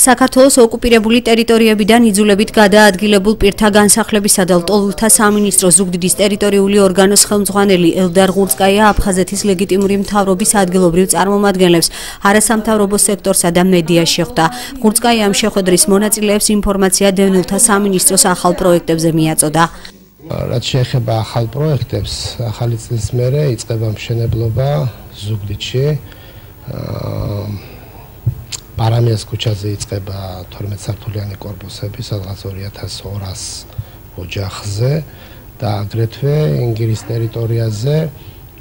საქართველოს ოკუპირებული ტერიტორიებიდან იძულებით გადაადგილებულ პირთა განსახლებისა და ლტოლვილთა სამინისტროს ზუგდიდის ტერიტორიული ორგანოს ხელმძღვანელი ელდარ ღურწკაია აფხაზეთის ლეგიტიმური მთავრობის ადგილობრივ წარმომადგენლებს, არასამთავრობო სექტორსა და მედიაში ხვდა. ღურწკაიამ შეხვედრის მონაწილეებს ინფორმაცია დევნილთა სამინისტროს ახალ პროექტებზე მიაწოდა. რაც შეეხება ახალ პროექტებს, ახალი წლის მერე იწყება მშენებლობა ზუგდიდში. Paramias ქუჩაზე იწყება 12 სართულიანი კორპუსები, სადღაც 2200 ოჯახზე და აგრეთვე ინგირის ტერიტორიაზე,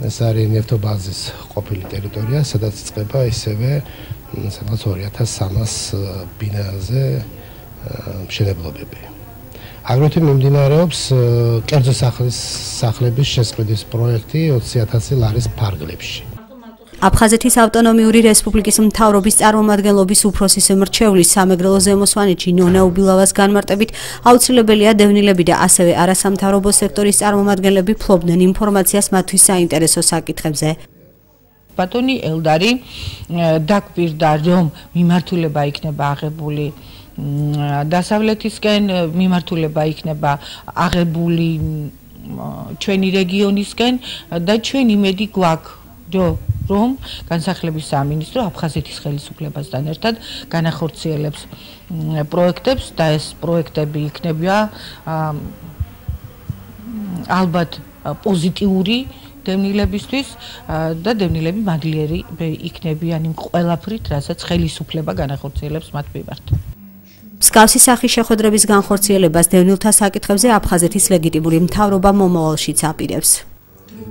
ეს არის ნефტობაზის ყოფილი ტერიტორია, სადაც იწყება ისევე სადღაც 2300 ბინაზე მშენებლობები. აგრეთვე მიმდინარეობს კერძო სახლების შესყიდვის პროექტი 20000 ლარის ფარგლებში. აფხაზეთის ავტონომიური რესპუბლიკის მთავრობის წარმომადგენლობის უფროსის მრჩევლის სამეგრელო ზემოსვანეთში ნონა უბილავას განმარტებით აუცილებელია დევნილები და ასევე არასამთავრობო სექტორის წარმომადგენლები ფლობდნენ ინფორმაციას მათთვის საინტერესო საკითხებზე. ბატონი ელდარი დაგვირდა, რომ მიმართულება იქნება აღებული დასავლეთისკენ, მიმართულება იქნება აღებული ჩვენი რეგიონისკენ და ჩვენ იმედი გვაქვს, რომ განსახლების სამინისტრო აფხაზეთის ხელისუფლებასთან ერთად განახორციელებს პროექტებს და ეს პროექტები იქნება ალბათ პოზიტიური დევნილებისთვის და დევნილები მადლიერი იქნებიან იმ ყველაფრით, რასაც ხელისუფლება განახორციელებს მათ მიმართ. მსგავსი სახის შეხვედრების განხორციელებას დევნილთა საკითხებზე აფხაზეთის ლეგიტიმური მთავრობა მომავალშიც აპირებს.